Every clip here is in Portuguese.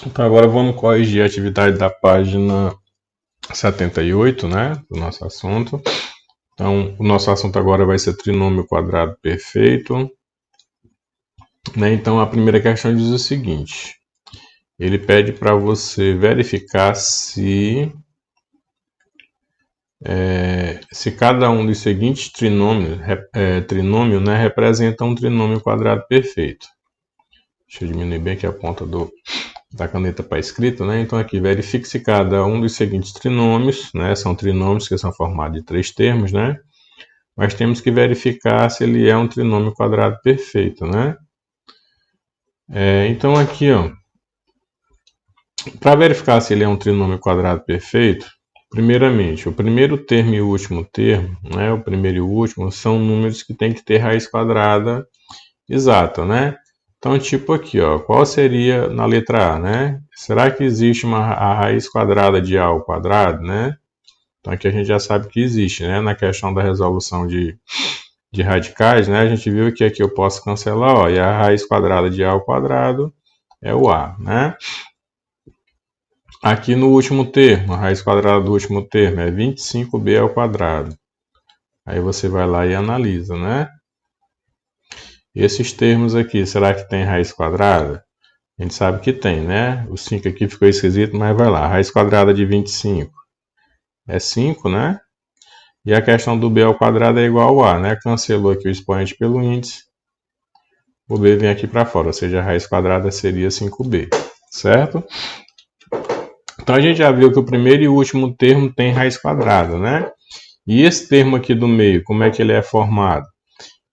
Então agora vamos corrigir a atividade da página 78, né, do nosso assunto. Então o nosso assunto agora vai ser trinômio quadrado perfeito. Né? Então a primeira questão diz o seguinte: ele pede para você verificar se cada um dos seguintes trinômios, trinômio, né, representa um trinômio quadrado perfeito. Deixa eu diminuir bem aqui a ponta da caneta para escrita, né? Então aqui, verifique se cada um dos seguintes trinômios, né? São trinômios que são formados de 3 termos, né? Mas temos que verificar se ele é um trinômio quadrado perfeito, né? Então aqui, ó, para verificar se ele é um trinômio quadrado perfeito, primeiramente, o primeiro termo e o último termo, né? O primeiro e o último são números que tem que ter raiz quadrada exata, né? Então, tipo aqui, ó, qual seria na letra A, né? Será que existe a raiz quadrada de A ao quadrado, né? Então, aqui a gente já sabe que existe, né? Na questão da resolução de radicais, né? A gente viu que aqui eu posso cancelar, ó, e a raiz quadrada de A ao quadrado é o A, né? Aqui no último termo, a raiz quadrada do último termo é 25b ao quadrado. Aí você vai lá e analisa, né? Esses termos aqui, será que tem raiz quadrada? A gente sabe que tem, né? O 5 aqui ficou esquisito, mas vai lá. A raiz quadrada de 25 é 5, né? E a questão do b ao quadrado é igual a, né? Cancelou aqui o expoente pelo índice. O b vem aqui para fora, ou seja, a raiz quadrada seria 5b, certo? Então a gente já viu que o primeiro e o último termo tem raiz quadrada, né? E esse termo aqui do meio, como é que ele é formado?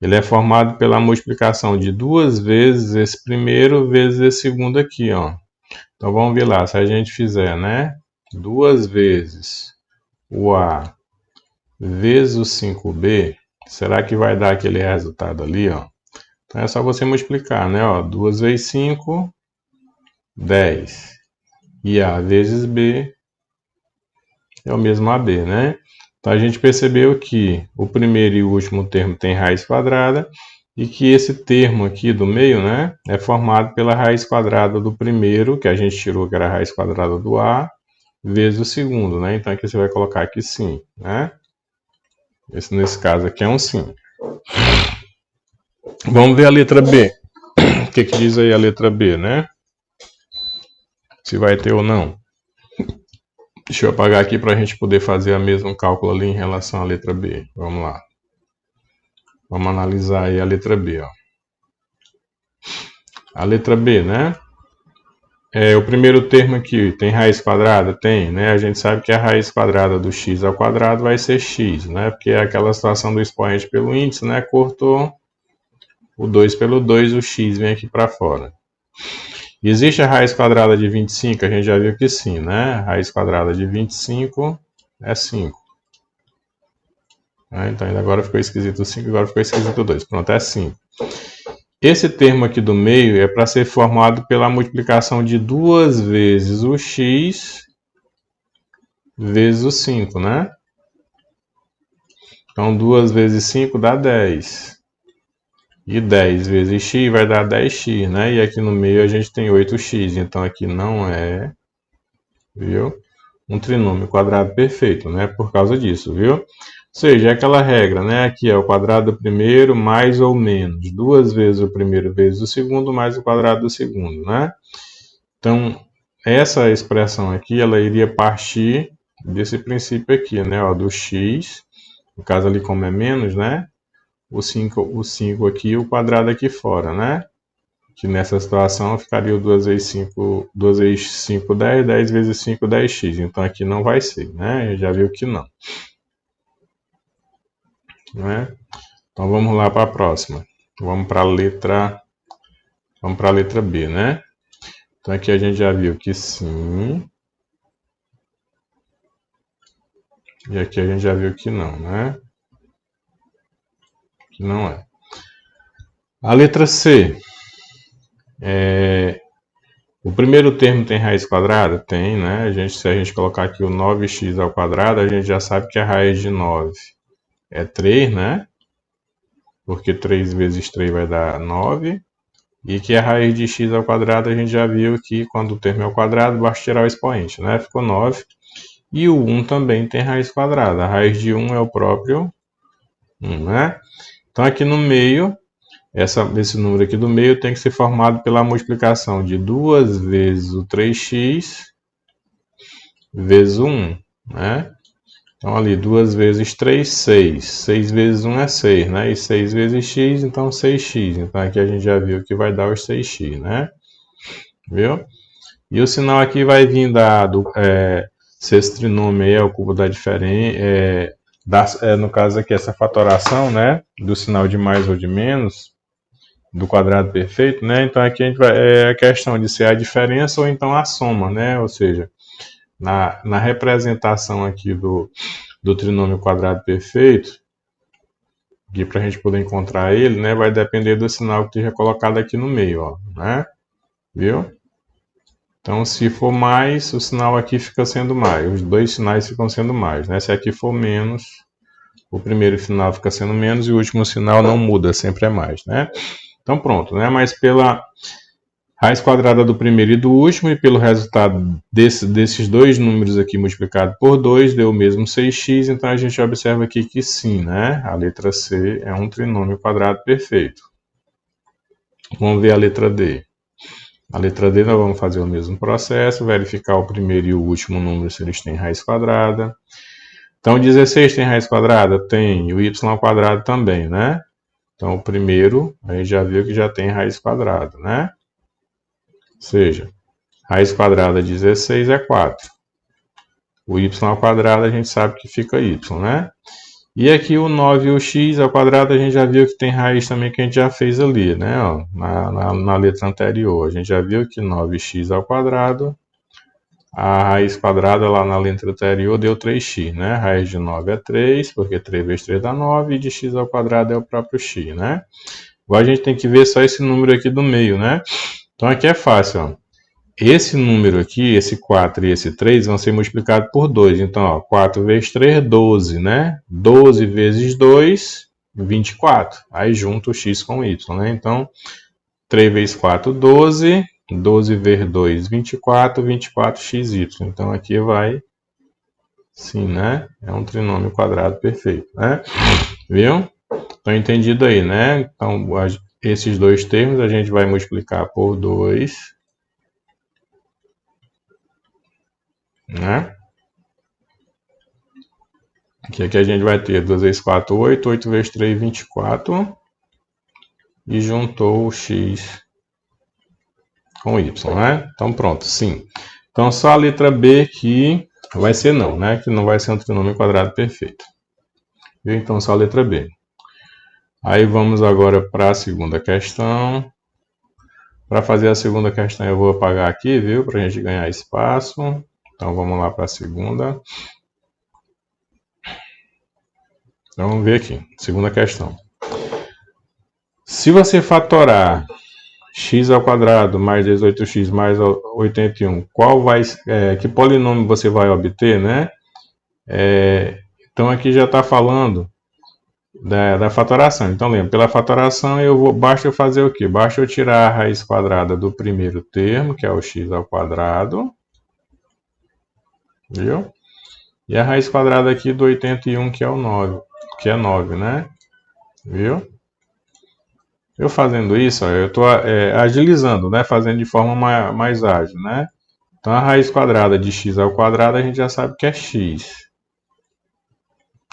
Ele é formado pela multiplicação de 2 vezes esse primeiro vezes esse segundo aqui, ó. Então vamos ver lá, se a gente fizer, né? 2 vezes o A vezes o 5B, será que vai dar aquele resultado ali, ó? Então é só você multiplicar, né? Ó, 2 vezes 5, 10. E A vezes B é o mesmo AB, né? Então a gente percebeu que o primeiro e o último termo tem raiz quadrada e que esse termo aqui do meio, né, é formado pela raiz quadrada do primeiro, que a gente tirou que era a raiz quadrada do A, vezes o segundo, né? Então aqui você vai colocar aqui sim, né? Nesse caso aqui é um sim. Vamos ver a letra B. O que diz aí a letra B, né? Se vai ter ou não. Deixa eu apagar aqui para a gente poder fazer o mesmo cálculo ali em relação à letra B. Vamos lá. Vamos analisar aí a letra B, ó. A letra B, né? O primeiro termo aqui tem raiz quadrada? Tem, né? A gente sabe que a raiz quadrada do x ao quadrado vai ser x, né? Porque é aquela situação do expoente pelo índice, né? Cortou o 2 pelo 2, o x vem aqui para fora. Existe a raiz quadrada de 25? A gente já viu que sim, né? A raiz quadrada de 25 é 5. Então agora ficou esquisito o 5, agora ficou esquisito o 2. Pronto, é 5. Esse termo aqui do meio é para ser formado pela multiplicação de 2 vezes o x vezes o 5, né? Então 2 vezes 5 dá 10. E 10 vezes x vai dar 10x, né? E aqui no meio a gente tem 8x. Então aqui não é, viu? Um trinômio quadrado perfeito, né? Por causa disso, viu? Ou seja, é aquela regra, né? Aqui é o quadrado do primeiro mais ou menos 2 vezes o primeiro vezes o segundo mais o quadrado do segundo, né? Então, essa expressão aqui, ela iria partir desse princípio aqui, né? Ó, do x, no caso ali como é menos, né? O 5 aqui e o quadrado aqui fora, né? Que nessa situação ficaria o 2 vezes 5, 2 vezes 5, 10, 10 vezes 5, 10x. Então aqui não vai ser, né? Já viu que não. Né? Então vamos lá para a próxima. Vamos para a letra B, né? Então aqui a gente já viu que sim. E aqui a gente já viu que não, né? Que não é. A letra C. O primeiro termo tem raiz quadrada? Tem, né? Se a gente colocar aqui o 9x ao quadrado, a gente já sabe que a raiz de 9 é 3, né? Porque 3 vezes 3 vai dar 9. E que a raiz de x ao quadrado, a gente já viu que quando o termo é ao quadrado, basta tirar o expoente, né? Ficou 9. E o 1 também tem raiz quadrada. A raiz de 1 é o próprio 1, né? Então aqui no meio, esse número aqui do meio tem que ser formado pela multiplicação de 2 vezes o 3x vezes o 1, né? Então ali 2 vezes 3, 6. 6 vezes 1 é 6, né? E 6 vezes x, então 6x. Então aqui a gente já viu que vai dar os 6x, né? Viu? E o sinal aqui vai vir dado, se esse trinômio aí é o cubo da diferença, no caso aqui essa fatoração, né? Do sinal de mais ou de menos, do quadrado perfeito, né? Então aqui a gente vai, a questão de ser a diferença ou então a soma, né? Ou seja, na representação aqui do trinômio quadrado perfeito, que para a gente poder encontrar ele, né, vai depender do sinal que esteja colocado aqui no meio, ó, né? Viu? Então, se for mais, o sinal aqui fica sendo mais. Os dois sinais ficam sendo mais, né? Se aqui for menos, o primeiro sinal fica sendo menos e o último sinal não muda, sempre é mais, né? Então, pronto, né? Mas pela raiz quadrada do primeiro e do último, e pelo resultado desses dois números aqui multiplicado por 2, deu o mesmo 6x, então a gente observa aqui que sim, né? A letra C é um trinômio quadrado perfeito. Vamos ver a letra D. A letra D nós vamos fazer o mesmo processo, verificar o primeiro e o último número se eles têm raiz quadrada. Então, 16 tem raiz quadrada? Tem. E o y ao quadrado também, né? Então, o primeiro, a gente já viu que já tem raiz quadrada, né? Ou seja, raiz quadrada de 16 é 4. O y ao quadrado a gente sabe que fica y, né? E aqui o 9 e o x ao quadrado a gente já viu que tem raiz também que a gente já fez ali, né? Ó, na letra anterior. A gente já viu que 9x ao quadrado, a raiz quadrada lá na letra anterior deu 3x, né? A raiz de 9 é 3, porque 3 vezes 3 dá 9, e de x ao quadrado é o próprio x, né? Agora a gente tem que ver só esse número aqui do meio, né? Então aqui é fácil, ó. Esse número aqui, esse 4 e esse 3, vão ser multiplicados por 2. Então, ó, 4 vezes 3, 12, né? 12 vezes 2, 24. Aí junta o x com o y, né? Então, 3 vezes 4, 12. 12 vezes 2, 24. 24xy. Então, aqui vai, sim, né? É um trinômio quadrado perfeito, né? Viu? Então, entendido aí, né? Então, esses dois termos a gente vai multiplicar por 2. Né? Aqui a gente vai ter 2 vezes 4, 8, 8 vezes 3, 24. E juntou o x com y, né? Então pronto, sim. Então só a letra B que vai ser não, né? Que não vai ser um trinômio quadrado perfeito. Viu? Então só a letra B. Aí vamos agora para a segunda questão. Para fazer a segunda questão eu vou apagar aqui, viu? Para a gente ganhar espaço. Então vamos lá para a segunda. Então vamos ver aqui, segunda questão. Se você fatorar x ao quadrado mais 18x mais 81, que polinômio você vai obter, né? Então aqui já está falando da fatoração. Então lembra, pela fatoração basta eu fazer o quê? Basta eu tirar a raiz quadrada do primeiro termo, que é o x ao quadrado. Viu? E a raiz quadrada aqui do 81, que é o 9, que é 9, né? Viu? Eu fazendo isso, ó, eu estou agilizando, né? Fazendo de forma mais ágil, né? Então a raiz quadrada de x ao quadrado a gente já sabe que é x.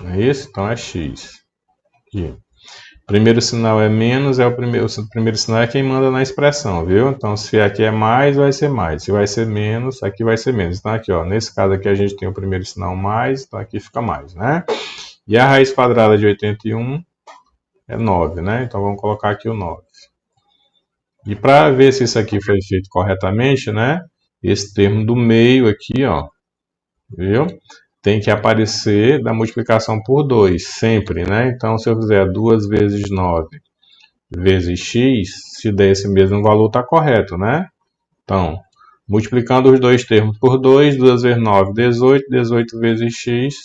Não é isso? Então é x. Aqui. Primeiro sinal é menos, o primeiro sinal é quem manda na expressão, viu? Então se aqui é mais, vai ser mais. Se vai ser menos, aqui vai ser menos. Então aqui, ó, nesse caso aqui a gente tem o primeiro sinal mais, então aqui fica mais, né? E a raiz quadrada de 81 é 9, né? Então vamos colocar aqui o 9. E para ver se isso aqui foi feito corretamente, né? Esse termo do meio aqui, ó, viu? Tem que aparecer da multiplicação por 2, sempre, né? Então, se eu fizer 2 vezes 9 vezes x, se der esse mesmo valor, está correto, né? Então, multiplicando os dois termos por 2, 2 vezes 9, 18, 18 vezes x,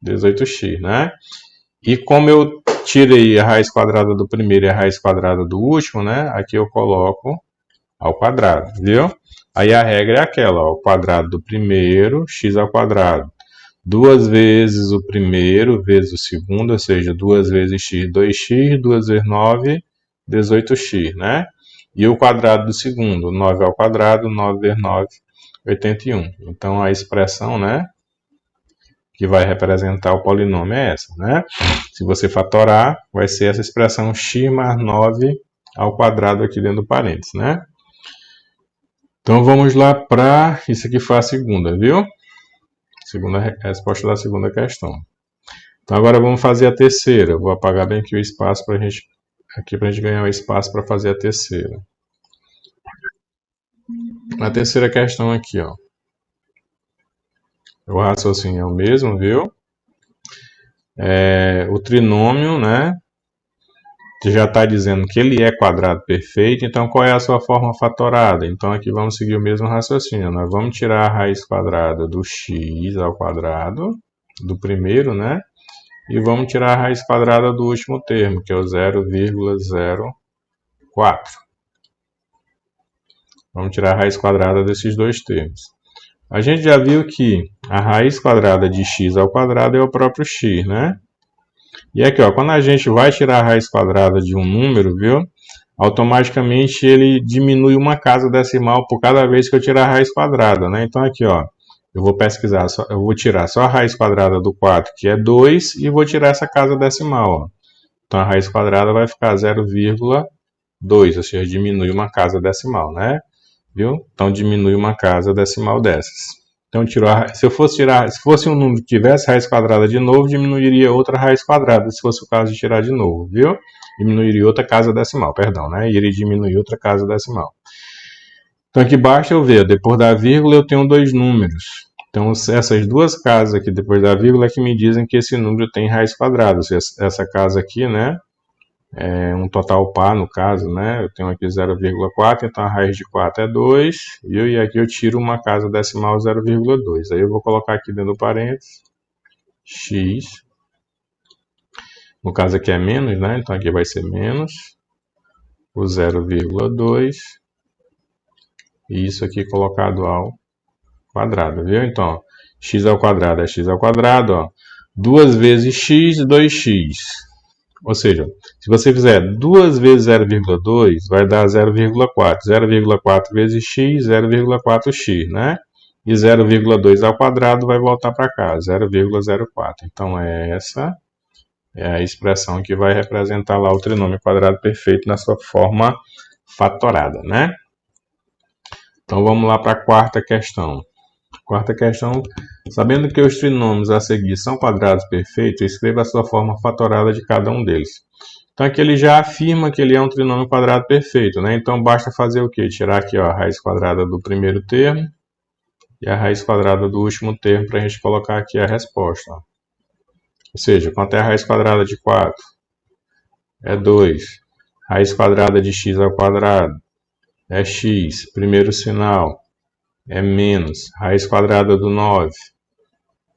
18x, né? E como eu tirei a raiz quadrada do primeiro e a raiz quadrada do último, né? Aqui eu coloco ao quadrado, viu? Aí a regra é aquela, ó, o quadrado do primeiro, x ao quadrado. 2 vezes o primeiro vezes o segundo, ou seja, 2 vezes x, 2x, 2 vezes 9, 18x, né? E o quadrado do segundo, 9 ao quadrado, 9 vezes 9, 81. Então a expressão, né, que vai representar o polinômio é essa, né? Se você fatorar, vai ser essa expressão x mais 9 ao quadrado aqui dentro do parênteses, né? Então vamos lá para... Isso aqui foi a segunda, viu? Segunda resposta da segunda questão. Então agora vamos fazer a terceira. Vou apagar bem aqui o espaço para a gente ganhar o espaço para fazer a terceira. A terceira questão aqui, ó. O raciocínio é o mesmo, viu? O trinômio, né? Já está dizendo que ele é quadrado perfeito, então qual é a sua forma fatorada? Então aqui vamos seguir o mesmo raciocínio. Nós vamos tirar a raiz quadrada do x ao quadrado, do primeiro, né? E vamos tirar a raiz quadrada do último termo, que é o 0,04. Vamos tirar a raiz quadrada desses dois termos. A gente já viu que a raiz quadrada de x ao quadrado é o próprio x, né? E aqui, ó, quando a gente vai tirar a raiz quadrada de um número, viu? Automaticamente ele diminui uma casa decimal por cada vez que eu tirar a raiz quadrada, né? Então aqui, ó, eu vou pesquisar, eu vou tirar só a raiz quadrada do 4, que é 2, e vou tirar essa casa decimal, ó. Então a raiz quadrada vai ficar 0,2, ou seja, diminui uma casa decimal, né? Viu? Então diminui uma casa decimal dessas. Então se fosse um número que tivesse raiz quadrada de novo, diminuiria outra raiz quadrada, se fosse o caso de tirar de novo, viu? Diminuiria outra casa decimal, perdão, né? Iria diminuir outra casa decimal. Então aqui basta eu ver, depois da vírgula eu tenho dois números. Então essas duas casas aqui depois da vírgula é que me dizem que esse número tem raiz quadrada. Ou seja, essa casa aqui, né? É um total par no caso, né? Eu tenho aqui 0,4, então a raiz de 4 é 2, viu? E aqui eu tiro uma casa decimal 0,2. Aí eu vou colocar aqui dentro do parênteses x. No caso aqui é menos, né? Então aqui vai ser menos o 0,2 e isso aqui colocado ao quadrado, viu? Então, x ao quadrado é x ao quadrado, ó. 2 vezes x, 2x. Ou seja, se você fizer 2 vezes 0,2, vai dar 0,4. 0,4 vezes x, 0,4x, né? E 0,2 ao quadrado vai voltar para cá, 0,04. Então, essa é a expressão que vai representar lá o trinômio quadrado perfeito na sua forma fatorada, né? Então, vamos lá para a quarta questão. Quarta questão, sabendo que os trinômios a seguir são quadrados perfeitos, escreva a sua forma fatorada de cada um deles. Então aqui ele já afirma que ele é um trinômio quadrado perfeito, né? Então basta fazer o quê? Tirar aqui, ó, a raiz quadrada do primeiro termo e a raiz quadrada do último termo para a gente colocar aqui a resposta. Ó. Ou seja, quanto é a raiz quadrada de 4? É 2. Raiz quadrada de x ao quadrado é x. Primeiro sinal é menos. Raiz quadrada do 9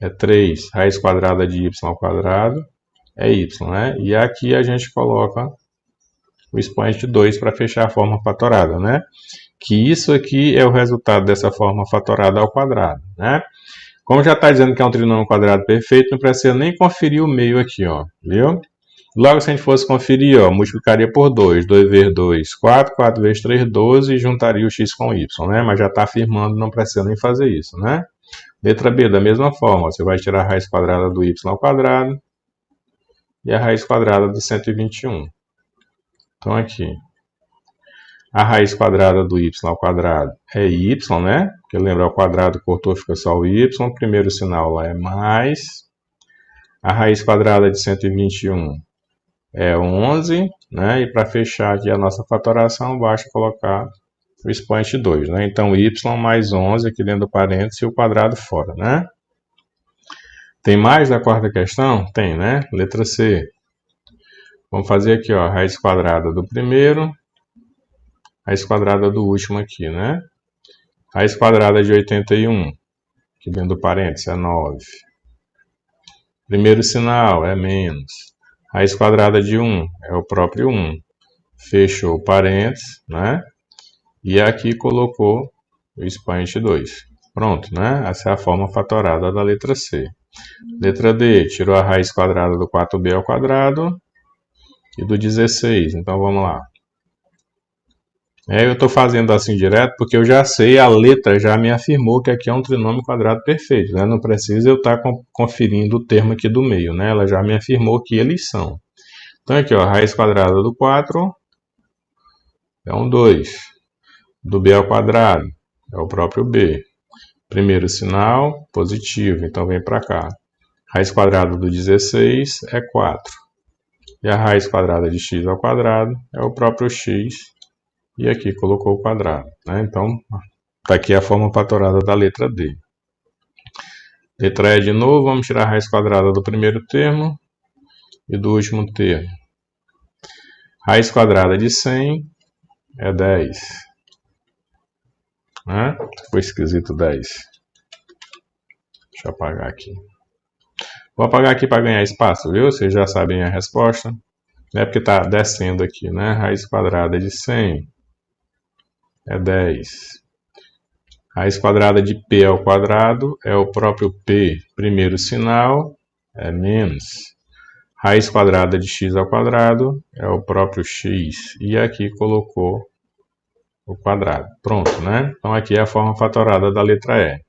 é 3. Raiz quadrada de y ao quadrado é y, né? E aqui a gente coloca o expoente 2 para fechar a forma fatorada, né? Que isso aqui é o resultado dessa forma fatorada ao quadrado, né? Como já está dizendo que é um trinômio quadrado perfeito, não precisa nem conferir o meio aqui, ó, viu? Logo, se a gente fosse conferir, ó, multiplicaria por 2. 2 vezes 2, 4. 4 vezes 3, 12. E juntaria o x com o y, né? Mas já está afirmando, não precisa nem fazer isso, né? Letra B, da mesma forma. Você vai tirar a raiz quadrada do y ao quadrado e a raiz quadrada do 121. Então, aqui. A raiz quadrada do y ao quadrado é y, né? Porque lembra, ao quadrado cortou, fica só o y. O primeiro sinal lá é mais. A raiz quadrada de 121 é 11, né? E para fechar aqui a nossa fatoração, basta colocar o expoente 2, né? Então, y mais 11 aqui dentro do parênteses e o quadrado fora, né? Tem mais da quarta questão? Tem, né? Letra C. Vamos fazer aqui, ó, a raiz quadrada do primeiro, raiz quadrada do último aqui, né? Raiz quadrada de 81, aqui dentro do parênteses, é 9. Primeiro sinal é menos. Raiz quadrada de 1 é o próprio 1. Fechou parênteses, né? E aqui colocou o expoente 2. Pronto, né? Essa é a forma fatorada da letra C. Letra D, tirou a raiz quadrada do 4b ao quadrado e do 16. Então vamos lá. Eu estou fazendo assim direto porque eu já sei, a letra já me afirmou que aqui é um trinômio quadrado perfeito, né? Não precisa eu estar conferindo o termo aqui do meio, né? Ela já me afirmou que eles são. Então aqui, ó, a raiz quadrada do 4 é um 2. Do b ao quadrado é o próprio b. Primeiro sinal, positivo, então vem para cá. Raiz quadrada do 16 é 4. E a raiz quadrada de x ao quadrado é o próprio x. E aqui colocou o quadrado, né? Então, está aqui a forma fatorada da letra D. Letra E de novo, vamos tirar a raiz quadrada do primeiro termo e do último termo. Raiz quadrada de 100 é 10. Né? Ficou esquisito 10. Deixa eu apagar aqui. Vou apagar aqui para ganhar espaço, viu? Vocês já sabem a resposta. É porque está descendo aqui, né? Raiz quadrada de 100 é 10. Raiz quadrada de p ao quadrado é o próprio p. Primeiro sinal é menos. Raiz quadrada de x ao quadrado é o próprio x. E aqui colocou o quadrado. Pronto, né? Então aqui é a forma fatorada da letra E.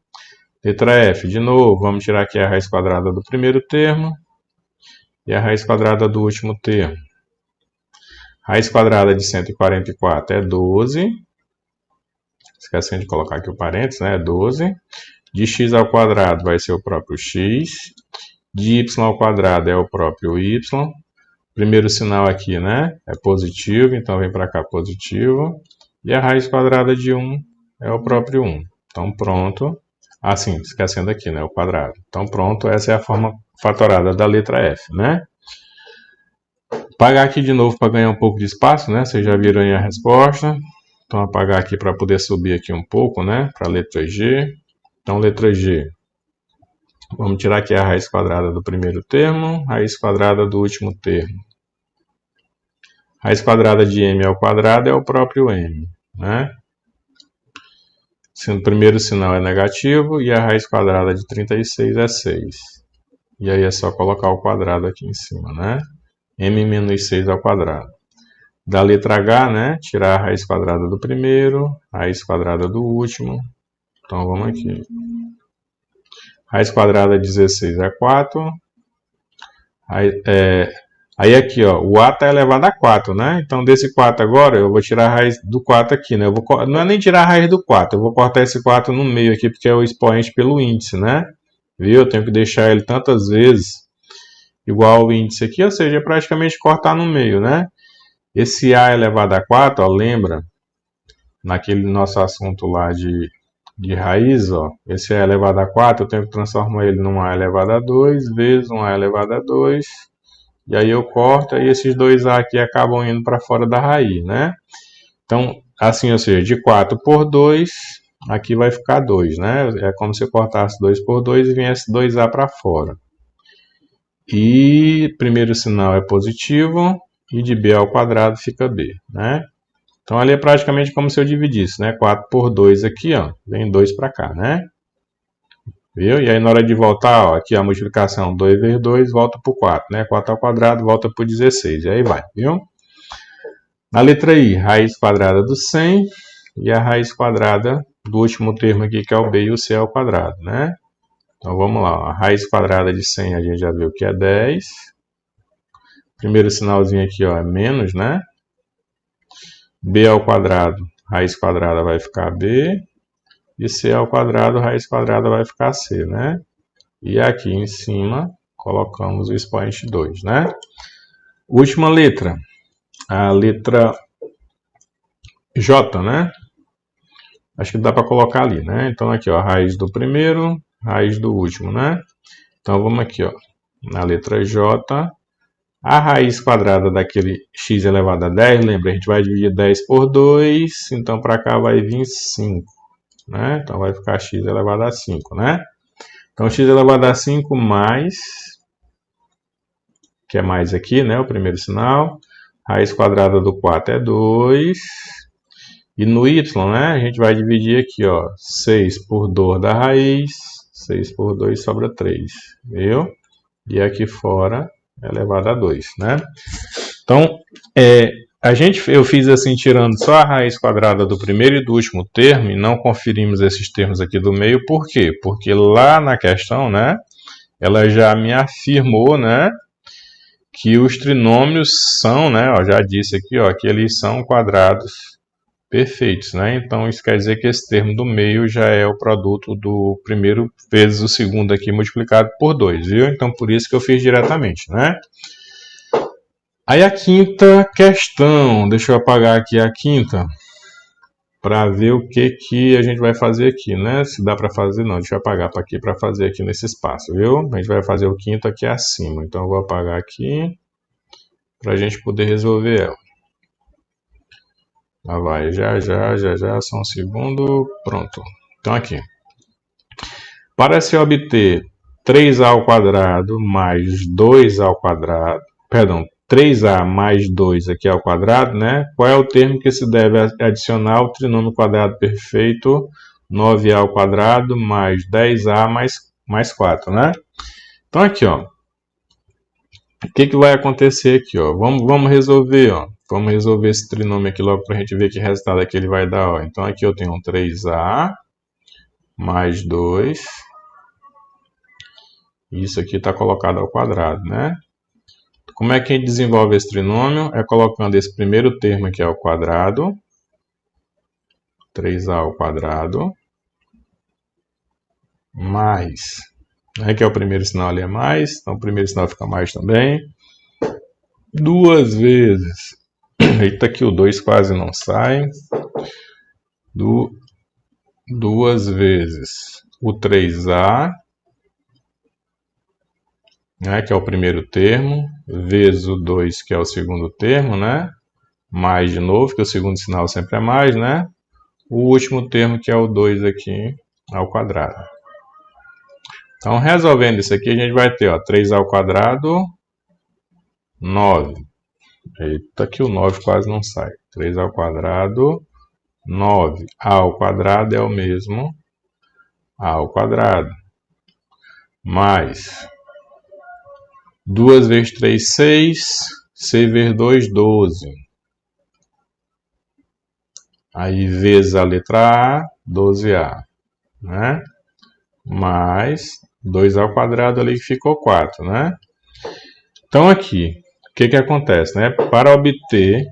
Letra F, de novo, vamos tirar aqui a raiz quadrada do primeiro termo e a raiz quadrada do último termo. Raiz quadrada de 144 é 12. Esquecendo de colocar aqui o parênteses, né? É 12. De x ao quadrado vai ser o próprio x. De y ao quadrado é o próprio y. Primeiro sinal aqui, né? É positivo, então vem para cá positivo. E a raiz quadrada de 1 é o próprio 1. Então pronto. Assim, esquecendo aqui, né? O quadrado. Então pronto, essa é a forma fatorada da letra F, né? Apagar aqui de novo para ganhar um pouco de espaço, né? Vocês já viram aí a resposta. Então apagar aqui para poder subir aqui um pouco, né? Para a letra G. Então letra G. Vamos tirar aqui a raiz quadrada do primeiro termo, raiz quadrada do último termo. Raiz quadrada de m ao quadrado é o próprio m, né? Sendo o primeiro sinal é negativo e a raiz quadrada de 36 é 6. E aí é só colocar o quadrado aqui em cima, né? M menos 6 ao quadrado. Da letra H, né? Tirar a raiz quadrada do primeiro, raiz quadrada do último. Então vamos aqui. Raiz quadrada de 16 é 4. Aí aqui, ó, o A está elevado a 4, né? Então desse 4 agora eu vou tirar a raiz do 4 aqui, né? Não é nem tirar a raiz do 4, eu vou cortar esse 4 no meio aqui, porque é o expoente pelo índice, né? Viu? Eu tenho que deixar ele tantas vezes igual ao índice aqui, ou seja, é praticamente cortar no meio, né? Esse A elevado a 4, ó, lembra? Naquele nosso assunto lá de raiz, ó, esse A elevado a 4, eu tenho que transformar ele num A elevado a 2 vezes um A elevado a 2. E aí eu corto e esses dois A aqui acabam indo para fora da raiz, né? Então, assim, ou seja, de 4 por 2, aqui vai ficar 2, né? É como se eu cortasse 2 por 2 e viesse 2A para fora. E primeiro sinal é positivo e de B ao quadrado fica B, né? Então ali é praticamente como se eu dividisse, né? 4 por 2 aqui, ó, vem 2 para cá, né? Viu? E aí na hora de voltar, ó, aqui a multiplicação 2 vezes 2 volta para o 4, né? 4 ao quadrado volta para o 16, e aí vai, viu? Na letra I, raiz quadrada do 100 e a raiz quadrada do último termo aqui, que é o B e o C ao quadrado, né? Então vamos lá, ó. A raiz quadrada de 100 a gente já viu que é 10. Primeiro sinalzinho aqui, ó, é menos, né? B ao quadrado, raiz quadrada vai ficar B. E C ao quadrado, raiz quadrada vai ficar C, né? E aqui em cima, colocamos o expoente 2, né? Última letra, a letra J, né? Acho que dá para colocar ali, né? Então aqui, ó, raiz do primeiro, raiz do último, né? Então vamos aqui, ó, na letra J, a raiz quadrada daquele x elevado a 10, lembra? A gente vai dividir 10 por 2, então para cá vai vir 5. Né? Então vai ficar x elevado a 5, né? Então x elevado a 5 mais que é mais aqui, né? O primeiro sinal. Raiz quadrada do 4 é 2. E no y, né? A gente vai dividir aqui, ó. 6 por 2 da raiz. 6 por 2 sobra 3. Viu? E aqui fora é elevado a 2, né? Então, eu fiz assim, tirando só a raiz quadrada do primeiro e do último termo, e não conferimos esses termos aqui do meio. Por quê? Porque lá na questão, né? Ela já me afirmou, né? Que os trinômios são, né? Ó, já disse aqui, ó, que eles são quadrados perfeitos, né? Então isso quer dizer que esse termo do meio já é o produto do primeiro vezes o segundo aqui multiplicado por 2, viu? Então por isso que eu fiz diretamente, né? Aí a quinta questão, deixa eu apagar aqui a quinta para ver o que a gente vai fazer aqui, né? Se dá para fazer, não, deixa eu apagar para aqui para fazer aqui nesse espaço, viu? A gente vai fazer o quinto aqui acima, então eu vou apagar aqui para a gente poder resolver ela. Lá vai, já, só um segundo, pronto. Então aqui. Para se obter 3a ao quadrado mais 2 ao quadrado, perdão, 3a mais 2 aqui ao quadrado, né? Qual é o termo que se deve adicionar ao trinômio quadrado perfeito 9a ao quadrado mais 10a mais 4, né? Então aqui, ó. O que vai acontecer aqui, ó? Vamos resolver, ó. Vamos resolver esse trinômio aqui logo para a gente ver que resultado aqui ele vai dar, ó. Então aqui eu tenho um 3a mais 2. Isso aqui está colocado ao quadrado, né? Como é que a gente desenvolve esse trinômio? É colocando esse primeiro termo aqui ao quadrado. 3a ao quadrado. Mais. Que é o primeiro sinal ali é mais. Então o primeiro sinal fica mais também. 2 vezes. Eita, aqui o 2 quase não sai. 2 vezes o 3a. Que é o primeiro termo, vezes o 2, que é o segundo termo, né? Mais de novo, que o segundo sinal sempre é mais, né? O último termo, que é o 2 aqui, ao quadrado. Então, resolvendo isso aqui, a gente vai ter, ó, 3a ao quadrado, 9. Eita, aqui o 9 quase não sai. 3 ao quadrado, 9. A ao quadrado é o mesmo a ao quadrado. Mais 2 vezes 3, 6. 6 vezes 2, 12. Aí, vezes a letra A, 12A. Né? Mais 2 ao quadrado ali que ficou 4, né? Então, aqui, o que acontece, né? Para obter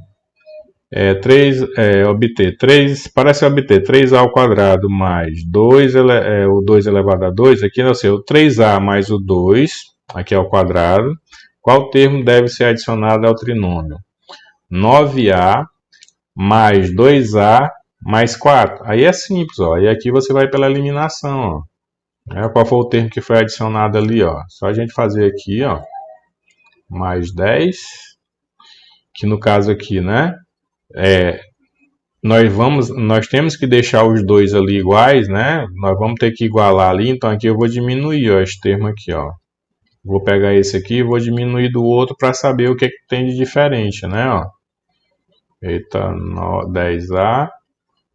3a ao quadrado mais 2, o 2 elevado a 2, aqui não sei, o 3a mais o 2, aqui ao quadrado, qual termo deve ser adicionado ao trinômio? 9a mais 2a mais 4. Aí é simples, ó. E aqui você vai pela eliminação, ó. Qual foi o termo que foi adicionado ali, ó? Só a gente fazer aqui, ó. Mais 10, que no caso aqui, né? Nós temos que deixar os dois ali iguais, né? Nós vamos ter que igualar ali, então aqui eu vou diminuir, ó, esse termo aqui, ó. Vou pegar esse aqui e vou diminuir do outro para saber o que tem de diferente, né? Ó. Eita, 10a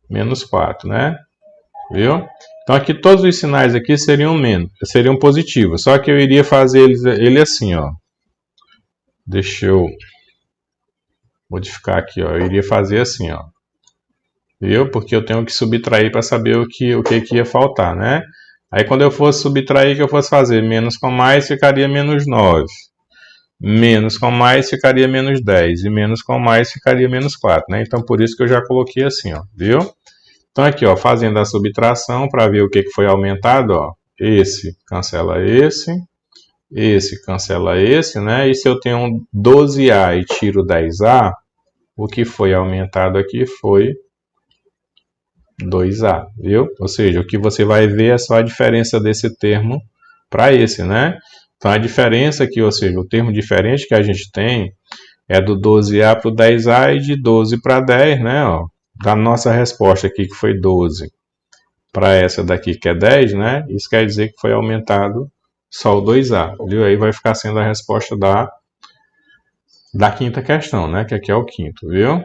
menos 4, né? Viu? Então aqui todos os sinais aqui seriam positivos. Só que eu iria fazer ele assim, ó. Deixa eu modificar aqui, ó. Eu iria fazer assim, ó. Viu? Porque eu tenho que subtrair para saber o que ia faltar, né? Aí quando eu fosse subtrair, que eu fosse fazer menos com mais, ficaria menos 9. Menos com mais ficaria menos 10. E menos com mais ficaria menos 4, né? Então por isso que eu já coloquei assim, ó. Viu? Então aqui, ó, fazendo a subtração para ver o que foi aumentado, ó. Esse cancela esse cancela esse, né? E se eu tenho um 12a e tiro 10a, o que foi aumentado aqui foi 2a, viu? Ou seja, o que você vai ver é só a diferença desse termo para esse, né? Então a diferença aqui, ou seja, o termo diferente que a gente tem é do 12a para o 10a e de 12 para 10, né? Ó, da nossa resposta aqui que foi 12 para essa daqui que é 10, né? Isso quer dizer que foi aumentado só o 2a, viu? Aí vai ficar sendo a resposta da da quinta questão, né? Que aqui é o quinto, viu?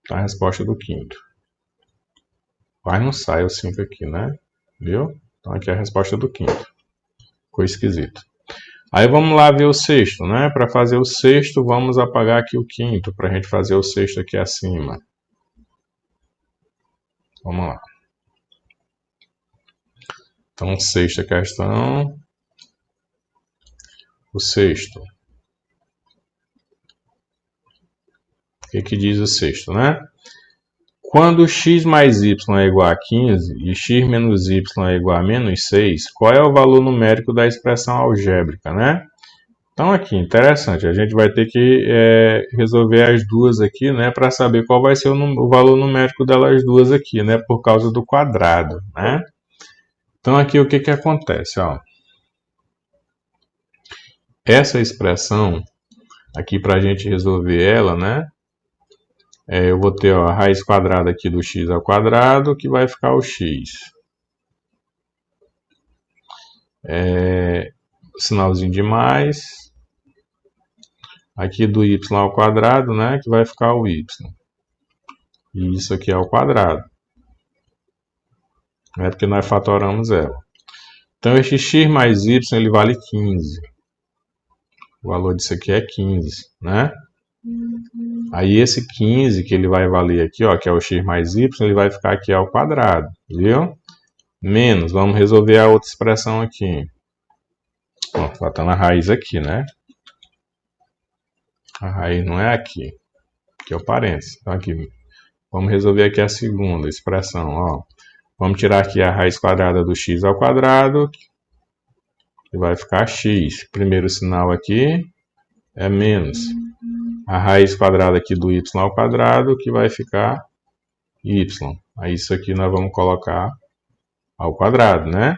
Tá a resposta do quinto. Vai, não sai o 5 aqui, né? Viu? Então aqui é a resposta do quinto. Ficou esquisito. Aí vamos lá ver o sexto, né? Para fazer o sexto, vamos apagar aqui o quinto, para a gente fazer o sexto aqui acima. Vamos lá. Então, sexta questão. O sexto. O que diz o sexto, né? Quando x mais y é igual a 15 e x menos y é igual a menos 6, qual é o valor numérico da expressão algébrica, né? Então aqui, interessante, a gente vai ter que resolver as duas aqui, né, para saber qual vai ser o valor numérico delas duas aqui, né, por causa do quadrado, né? Então aqui o que acontece, ó? Essa expressão aqui para a gente resolver ela, né? Eu vou ter ó, a raiz quadrada aqui do x ao quadrado, que vai ficar o x. Sinalzinho de mais. Aqui do y ao quadrado, né? Que vai ficar o y. E isso aqui é ao quadrado. É porque nós fatoramos ela. Então, este x mais y, ele vale 15. O valor disso aqui é 15, né? Aí esse 15 que ele vai valer aqui, ó, que é o x mais y, ele vai ficar aqui ao quadrado, viu? Menos, vamos resolver a outra expressão aqui. Ó, faltando a raiz aqui, né? A raiz não é aqui, que é o parênteses. Então aqui, vamos resolver aqui a segunda expressão, ó. Vamos tirar aqui a raiz quadrada do x ao quadrado, que vai ficar x. Primeiro sinal aqui é menos. A raiz quadrada aqui do y ao quadrado, que vai ficar y. Aí isso aqui nós vamos colocar ao quadrado, né?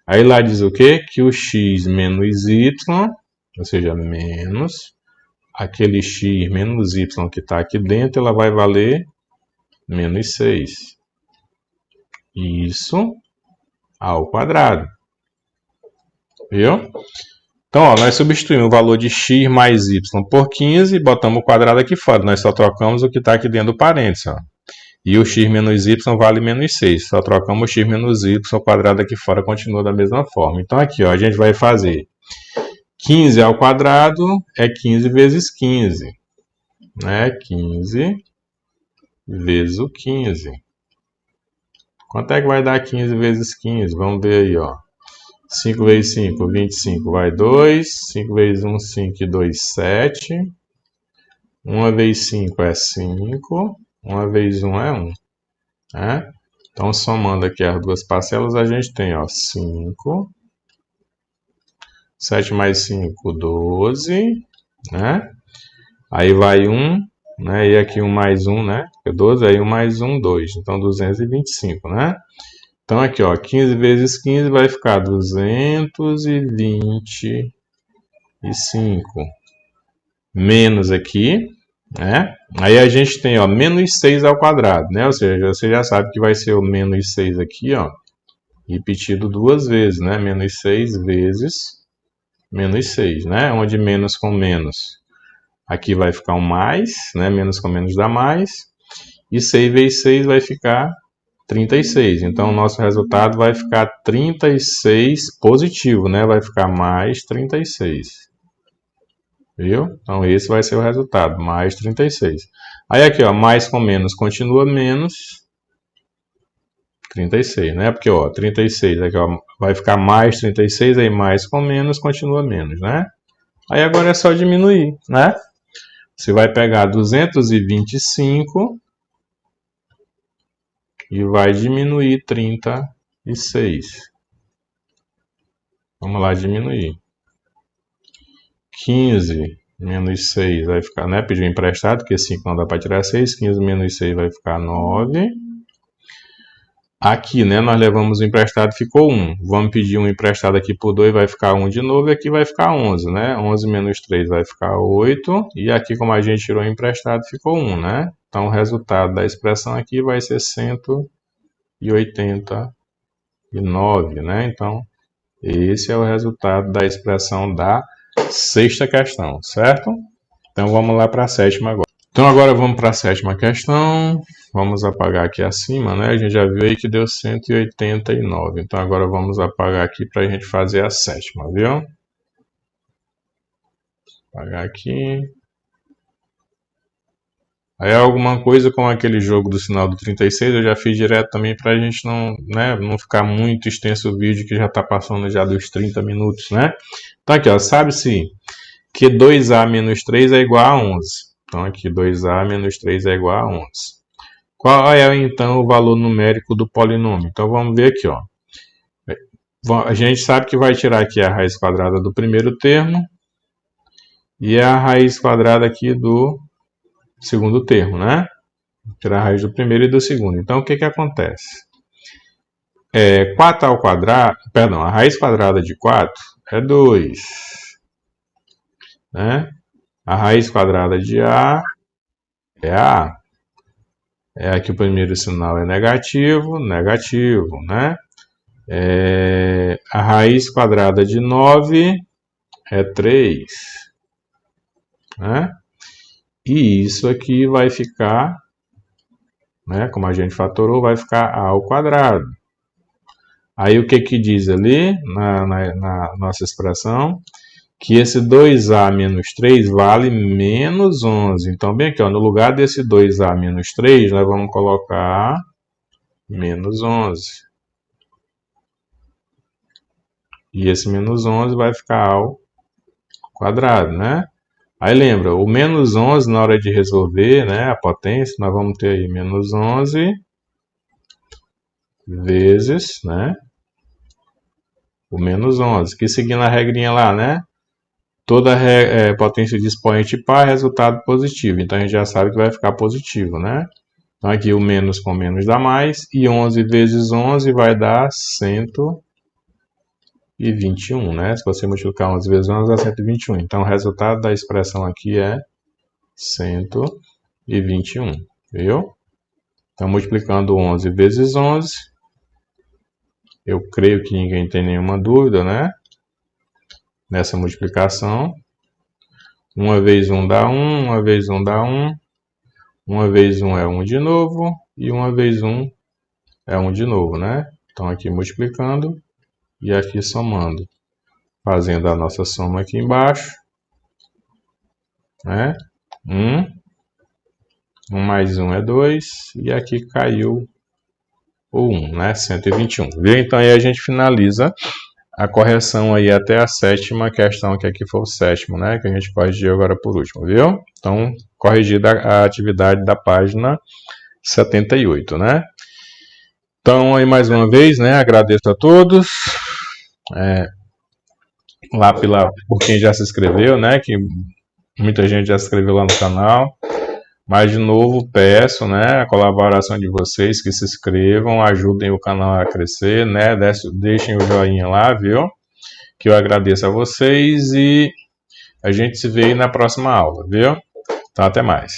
Aí lá diz o quê? Que o x menos y, ou seja, menos aquele x menos y que está aqui dentro, ela vai valer menos 6. Isso ao quadrado. Viu? Então, ó, nós substituímos o valor de x mais y por 15 e botamos o quadrado aqui fora. Nós só trocamos o que está aqui dentro do parênteses. Ó. E o x menos y vale menos 6. Só trocamos o x menos y, o quadrado aqui fora continua da mesma forma. Então, aqui ó, a gente vai fazer 15 ao quadrado é 15 vezes 15. Né? 15 vezes o 15. Quanto é que vai dar 15 vezes 15? Vamos ver aí, ó. 5 vezes 5, 25, vai 2. 5 vezes 1, 5 e 2, 7. 1 vezes 5 é 5. 1 vezes 1 é 1. Né? Então, somando aqui as duas parcelas, a gente tem ó, 5. 7 mais 5, 12. Né? Aí vai 1. Né? E aqui 1 mais 1, né? 12, aí 1 mais 1, 2. Então, 225, né? Então, aqui, ó, 15 vezes 15 vai ficar 225. Menos aqui, né? Aí a gente tem, ó, menos 6 ao quadrado, né? Ou seja, você já sabe que vai ser o menos 6 aqui, ó, repetido duas vezes, né? Menos 6 vezes menos 6, né? Onde menos com menos, aqui vai ficar um mais, né? Menos com menos dá mais. E 6 vezes 6 vai ficar 36. Então, o nosso resultado vai ficar 36 positivo, né? Vai ficar mais 36. Viu? Então, esse vai ser o resultado, mais 36. Aí, aqui, ó, mais com menos continua menos 36, né? Porque, ó, 36, aqui, ó, vai ficar mais 36, aí mais com menos continua menos, né? Aí, agora é só diminuir, né? Você vai pegar 225... e vai diminuir 36. Vamos lá diminuir. 15 menos 6 vai ficar, né? Pediu emprestado, porque 5 não dá para tirar 6. 15 menos 6 vai ficar 9. Aqui, né? Nós levamos o emprestado, ficou 1. Vamos pedir um emprestado aqui por 2, vai ficar 1 de novo. E aqui vai ficar 11, né? 11 menos 3 vai ficar 8. E aqui, como a gente tirou o emprestado, ficou 1, né? Então, o resultado da expressão aqui vai ser 189, né? Então, esse é o resultado da expressão da sexta questão, certo? Então vamos lá para a sétima agora. Então agora vamos para a sétima questão. Vamos apagar aqui acima, né? A gente já viu aí que deu 189. Então agora vamos apagar aqui para a gente fazer a sétima, viu? Apagar aqui. Aí alguma coisa com aquele jogo do sinal do 36, eu já fiz direto também para a gente não, né, não ficar muito extenso o vídeo que já está passando já dos 30 minutos, né? Então aqui, ó, sabe-se que 2A menos 3 é igual a 11. Então aqui 2A menos 3 é igual a 11. Qual é então o valor numérico do polinômio? Então vamos ver aqui, ó. A gente sabe que vai tirar aqui a raiz quadrada do primeiro termo e a raiz quadrada aqui do segundo termo, né? Tirar a raiz do primeiro e do segundo. Então, o que que acontece? 4 ao quadrado, perdão, a raiz quadrada de 4 é 2. Né? A raiz quadrada de A é A. Aqui o primeiro sinal é negativo, negativo, né? A raiz quadrada de 9 é 3. Né? E isso aqui vai ficar, né, como a gente fatorou, vai ficar A ao quadrado. Aí o que que diz ali na nossa expressão? Que esse 2A menos 3 vale menos 11. Então, bem aqui, ó, no lugar desse 2A menos 3, nós vamos colocar menos 11. E esse menos 11 vai ficar ao quadrado, né? Aí lembra, o menos 11 na hora de resolver, né, a potência, nós vamos ter aí menos 11 vezes, né, o menos 11, que seguindo a regrinha lá, né, toda potência de expoente par é resultado positivo, então a gente já sabe que vai ficar positivo, né. Então aqui o menos com menos dá mais, e 11 vezes 11 vai dar 121, né? Se você multiplicar 11 vezes 11 dá 121. Então o resultado da expressão aqui é 121, viu? Então multiplicando 11 vezes 11, eu creio que ninguém tem nenhuma dúvida, né? Nessa multiplicação. 1 vezes 1 dá 1, 1 vezes 1 dá 1, 1 vezes 1 é 1 de novo, e 1 vezes 1 é 1 de novo, né? Então aqui multiplicando e aqui somando. Fazendo a nossa soma aqui embaixo, né? 1 mais 1 é 2, e aqui caiu o 1, né? 121. Viu? Então aí a gente finaliza a correção aí até a sétima questão, que aqui foi o sétimo, né? Que a gente corrigiu agora por último, viu? Então, corrigida a atividade da página 78, né? Então, aí mais uma vez, né? Agradeço a todos. Lá por quem já se inscreveu, né? Que muita gente já se inscreveu lá no canal. Mas, de novo, peço, né, a colaboração de vocês, que se inscrevam, ajudem o canal a crescer, né, deixem o joinha lá, viu? Que eu agradeço a vocês e a gente se vê aí na próxima aula, viu? Então, até mais.